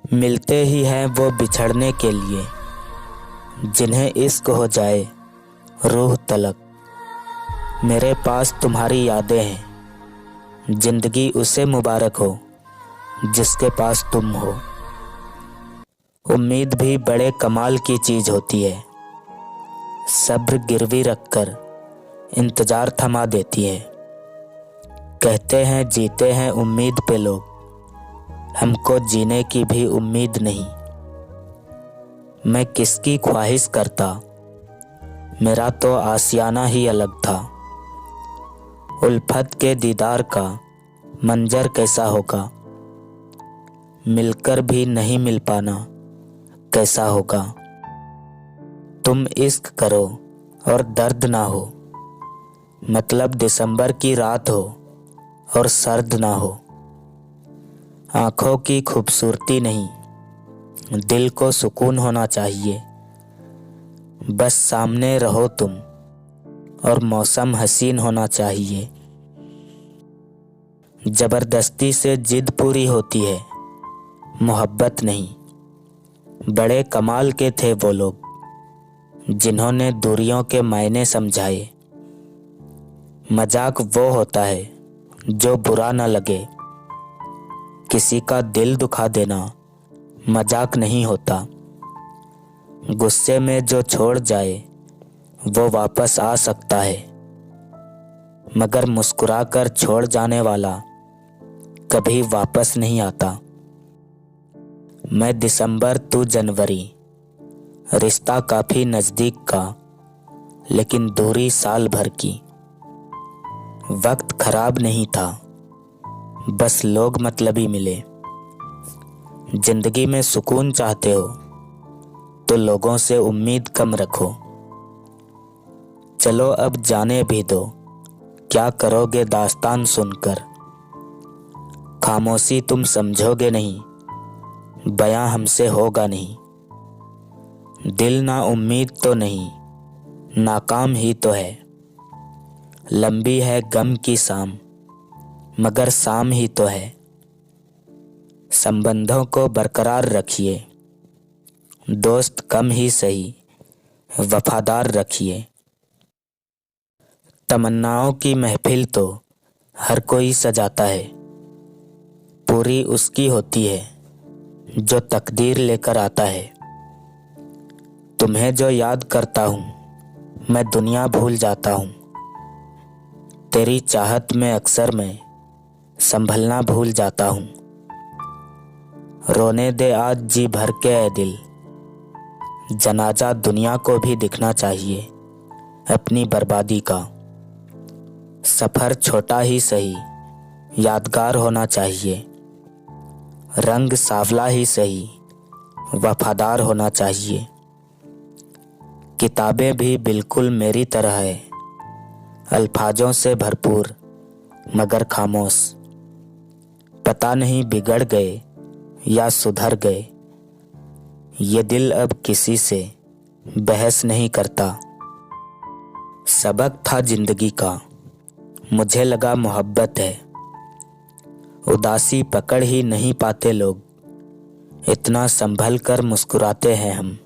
मिलते ही हैं वो बिछड़ने के लिए, जिन्हें इश्क हो जाए रूह तलक। मेरे पास तुम्हारी यादें हैं, जिंदगी उसे मुबारक हो जिसके पास तुम हो। उम्मीद भी बड़े कमाल की चीज होती है, सब्र गिरवी रखकर इंतजार थमा देती है। कहते हैं जीते हैं उम्मीद पे लोग, हमको जीने की भी उम्मीद नहीं। मैं किसकी ख्वाहिश करता, मेरा तो आशियाना ही अलग था। उल्फत के दीदार का मंजर कैसा होगा, मिलकर भी नहीं मिल पाना कैसा होगा। तुम इश्क करो और दर्द ना हो, मतलब दिसंबर की रात हो और सर्द ना हो। आँखों की खूबसूरती नहीं, दिल को सुकून होना चाहिए। बस सामने रहो तुम और मौसम हसीन होना चाहिए। जबरदस्ती से जिद पूरी होती है, मोहब्बत नहीं। बड़े कमाल के थे वो लोग, जिन्होंने दूरियों के मायने समझाए। मजाक वो होता है जो बुरा न लगे, किसी का दिल दुखा देना मजाक नहीं होता। गुस्से में जो छोड़ जाए वो वापस आ सकता है, मगर मुस्कुराकर छोड़ जाने वाला कभी वापस नहीं आता। मैं दिसंबर तू जनवरी, रिश्ता काफी नजदीक का लेकिन दूरी साल भर की। वक्त खराब नहीं था, बस लोग मतलबी मिले। जिंदगी में सुकून चाहते हो तो लोगों से उम्मीद कम रखो। चलो अब जाने भी दो, क्या करोगे दास्तान सुनकर। खामोशी तुम समझोगे नहीं, बयां हमसे होगा नहीं। दिल ना उम्मीद तो नहीं, नाकाम ही तो है। लंबी है गम की शाम, मगर शाम ही तो है। संबंधों को बरकरार रखिए, दोस्त कम ही सही वफादार रखिए। तमन्नाओं की महफिल तो हर कोई सजाता है, पूरी उसकी होती है जो तकदीर लेकर आता है। तुम्हें जो याद करता हूँ मैं दुनिया भूल जाता हूँ, तेरी चाहत में अक्सर मैं संभलना भूल जाता हूँ। रोने दे आज जी भर के ऐ दिल, जनाजा दुनिया को भी दिखना चाहिए अपनी बर्बादी का। सफर छोटा ही सही यादगार होना चाहिए, रंग सावला ही सही वफादार होना चाहिए। किताबें भी बिल्कुल मेरी तरह है, अल्फाजों से भरपूर मगर खामोश। पता नहीं बिगड़ गए या सुधर गए, ये दिल अब किसी से बहस नहीं करता। सबक था जिंदगी का, मुझे लगा मोहब्बत है। उदासी पकड़ ही नहीं पाते लोग, इतना संभल कर मुस्कुराते हैं हम।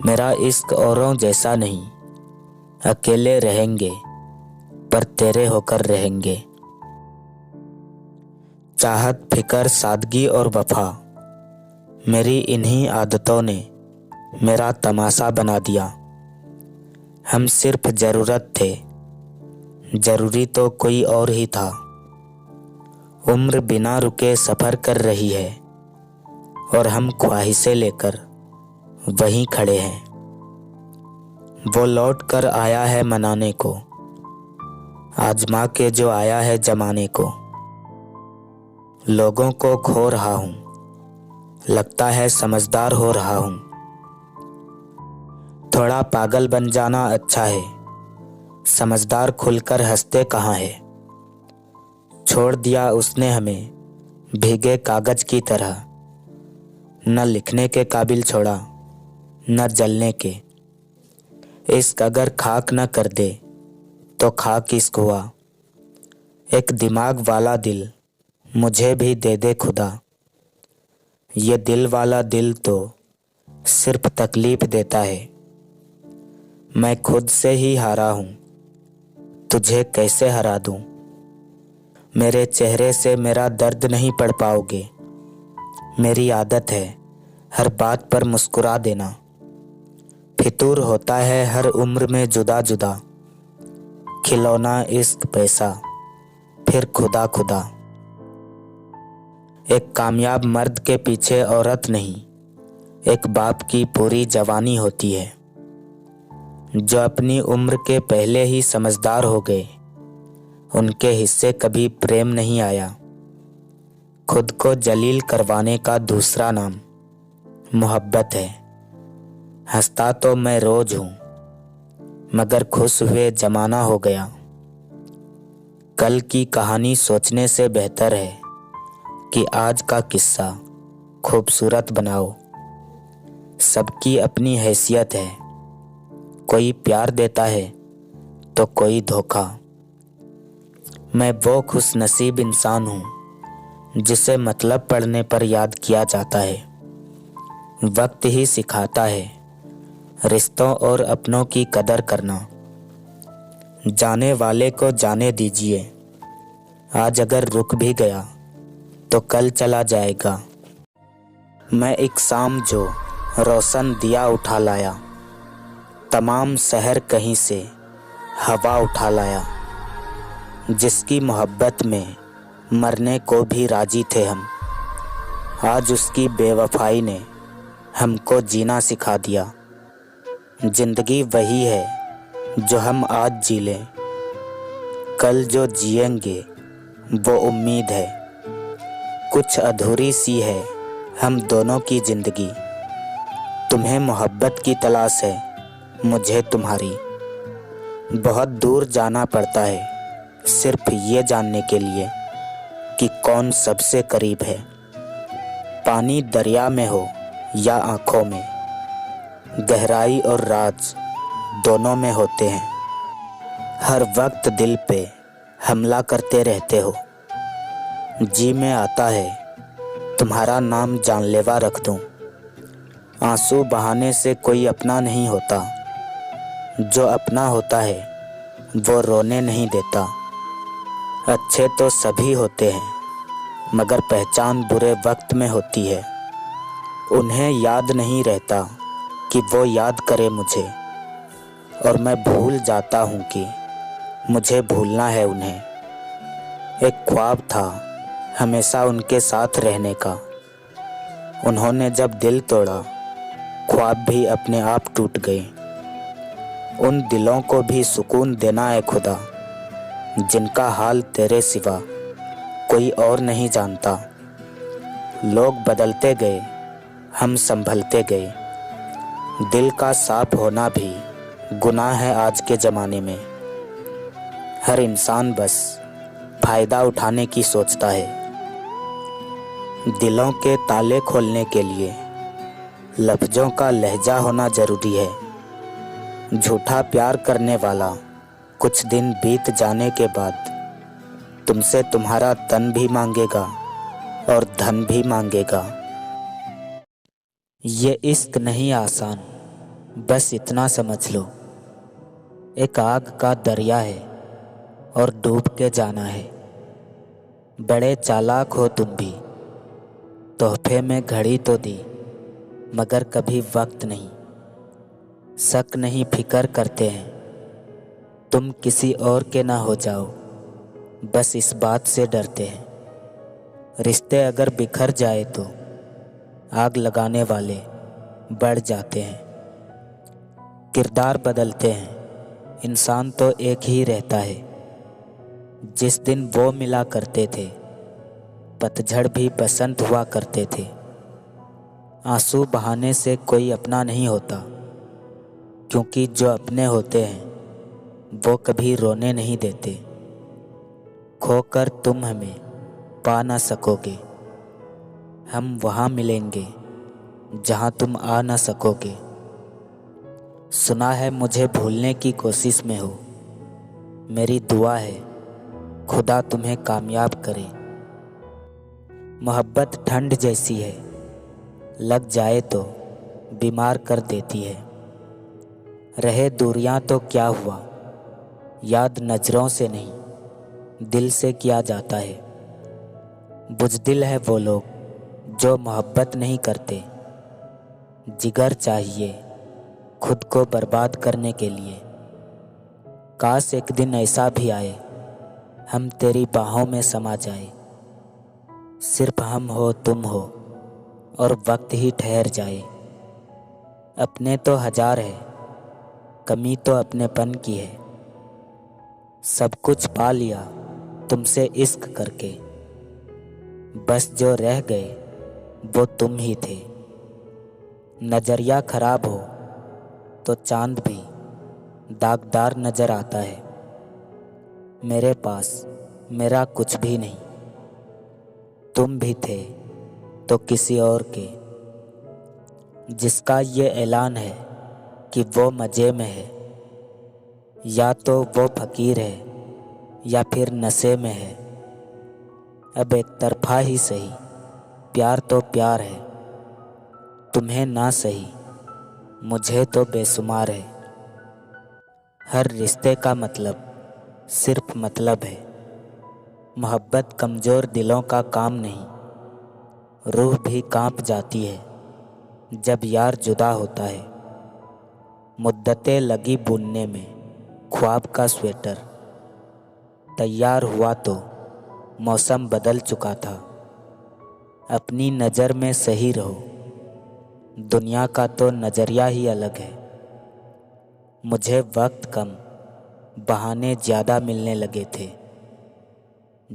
मेरा इश्क औरों जैसा नहीं, अकेले रहेंगे पर तेरे होकर रहेंगे। चाहत फिकर सादगी और वफा, मेरी इन्हीं आदतों ने मेरा तमाशा बना दिया। हम सिर्फ ज़रूरत थे, ज़रूरी तो कोई और ही था। उम्र बिना रुके सफ़र कर रही है और हम ख्वाहिशें लेकर वहीं खड़े हैं। वो लौट कर आया है मनाने को, आजमा के जो आया है जमाने को। लोगों को खो रहा हूँ, लगता है समझदार हो रहा हूँ। थोड़ा पागल बन जाना अच्छा है, समझदार खुलकर हंसते कहाँ है। छोड़ दिया उसने हमें भीगे कागज की तरह, न लिखने के काबिल छोड़ा न जलने के। इश्क अगर खाक न कर दे तो खाक इश्क हुआ। एक दिमाग वाला दिल मुझे भी दे दे खुदा, ये दिल वाला दिल तो सिर्फ तकलीफ देता है। मैं खुद से ही हारा हूँ, तुझे कैसे हरा दूँ। मेरे चेहरे से मेरा दर्द नहीं पढ़ पाओगे। मेरी आदत है हर बात पर मुस्कुरा देना। फितूर होता है हर उम्र में जुदा जुदा। खिलौना इश्क पैसा, फिर खुदा खुदा। एक कामयाब मर्द के पीछे औरत नहीं, एक बाप की पूरी जवानी होती है। जो अपनी उम्र के पहले ही समझदार हो गए, उनके हिस्से कभी प्रेम नहीं आया। खुद को जलील करवाने का दूसरा नाम मोहब्बत है। हंसता तो मैं रोज हूँ, मगर खुश हुए जमाना हो गया। कल की कहानी सोचने से बेहतर है कि आज का किस्सा खूबसूरत बनाओ। सबकी अपनी हैसियत है, कोई प्यार देता है तो कोई धोखा। मैं वो खुश नसीब इंसान हूँ जिसे मतलब पड़ने पर याद किया जाता है। वक्त ही सिखाता है रिश्तों और अपनों की कदर करना। जाने वाले को जाने दीजिए, आज अगर रुक भी गया तो कल चला जाएगा। मैं एक शाम जो रोशन दिया उठा लाया, तमाम शहर कहीं से हवा उठा लाया। जिसकी मोहब्बत में मरने को भी राजी थे हम, आज उसकी बेवफाई ने हमको जीना सिखा दिया। जिंदगी वही है जो हम आज जी लें, कल जो जिएंगे वो उम्मीद है। कुछ अधूरी सी है हम दोनों की जिंदगी। तुम्हें मोहब्बत की तलाश है, मुझे तुम्हारी। बहुत दूर जाना पड़ता है सिर्फ ये जानने के लिए कि कौन सबसे करीब है। पानी दरिया में हो या आँखों में, गहराई और राज दोनों में होते हैं। हर वक्त दिल पे हमला करते रहते हो। जी में आता है तुम्हारा नाम जानलेवा रख दूं। आंसू बहाने से कोई अपना नहीं होता, जो अपना होता है वो रोने नहीं देता। अच्छे तो सभी होते हैं, मगर पहचान बुरे वक्त में होती है। उन्हें याद नहीं रहता कि वो याद करे मुझे, और मैं भूल जाता हूँ कि मुझे भूलना है उन्हें। एक ख्वाब था हमेशा उनके साथ रहने का, उन्होंने जब दिल तोड़ा ख्वाब भी अपने आप टूट गए। उन दिलों को भी सुकून देना है खुदा, जिनका हाल तेरे सिवा कोई और नहीं जानता। लोग बदलते गए, हम संभलते गए। दिल का साफ होना भी गुनाह है आज के ज़माने में। हर इंसान बस फ़ायदा उठाने की सोचता है। दिलों के ताले खोलने के लिए लफ्ज़ों का लहजा होना ज़रूरी है। झूठा प्यार करने वाला कुछ दिन बीत जाने के बाद तुमसे तुम्हारा तन भी मांगेगा और धन भी मांगेगा। ये इश्क नहीं आसान, बस इतना समझ लो। एक आग का दरिया है और डूब के जाना है। बड़े चालाक हो तुम भी, तोहफे में घड़ी तो दी, मगर कभी वक्त नहीं। शक नहीं फिकर करते हैं तुम किसी और के ना हो जाओ, बस इस बात से डरते हैं। रिश्ते अगर बिखर जाए तो आग लगाने वाले बढ़ जाते हैं। किरदार बदलते हैं, इंसान तो एक ही रहता है। जिस दिन वो मिला करते थे, पतझड़ भी बसंत हुआ करते थे। आंसू बहाने से कोई अपना नहीं होता, क्योंकि जो अपने होते हैं वो कभी रोने नहीं देते। खोकर तुम हमें पा ना सकोगे, हम वहाँ मिलेंगे जहाँ तुम आ ना सकोगे। सुना है मुझे भूलने की कोशिश में हो, मेरी दुआ है खुदा तुम्हें कामयाब करे। मोहब्बत ठंड जैसी है, लग जाए तो बीमार कर देती है। रहे दूरियां तो क्या हुआ, याद नजरों से नहीं दिल से किया जाता है। बुज़दिल है वो लोग जो मोहब्बत नहीं करते, जिगर चाहिए खुद को बर्बाद करने के लिए। काश एक दिन ऐसा भी आए हम तेरी बाहों में समा जाए, सिर्फ हम हो तुम हो और वक्त ही ठहर जाए। अपने तो हजार है, कमी तो अपनेपन की है। सब कुछ पा लिया तुमसे इश्क करके, बस जो रह गए वो तुम ही थे। नजरिया खराब हो तो चांद भी दागदार नजर आता है। मेरे पास मेरा कुछ भी नहीं, तुम भी थे तो किसी और के, जिसका ये ऐलान है कि वो मज़े में है। या तो वो फकीर है या फिर नशे में है। अब एक तरफा ही सही, प्यार तो प्यार है। तुम्हें ना सही, मुझे तो बेशुमार है। हर रिश्ते का मतलब सिर्फ मतलब है। मोहब्बत कमज़ोर दिलों का काम नहीं। रूह भी कांप जाती है जब यार जुदा होता है। मुद्दतें लगी बुनने में ख्वाब का स्वेटर, तैयार हुआ तो मौसम बदल चुका था। अपनी नज़र में सही रहो, दुनिया का तो नज़रिया ही अलग है। मुझे वक्त कम, बहाने ज़्यादा मिलने लगे थे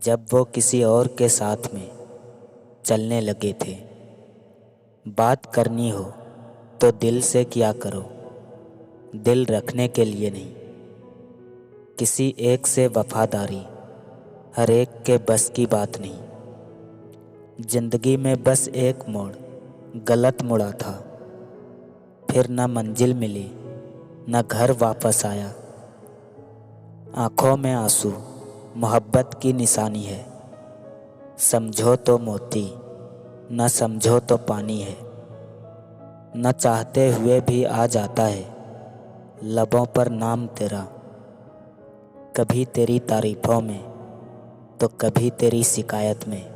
जब वो किसी और के साथ में चलने लगे थे। बात करनी हो तो दिल से किया करो, दिल रखने के लिए नहीं। किसी एक से वफादारी हर एक के बस की बात नहीं। जिंदगी में बस एक मोड़ गलत मुड़ा था, फिर न मंजिल मिली न घर वापस आया। आँखों में आंसू मोहब्बत की निशानी है। समझो तो मोती, न समझो तो पानी है। न चाहते हुए भी आ जाता है लबों पर नाम तेरा। कभी तेरी तारीफ़ों में तो कभी तेरी शिकायत में।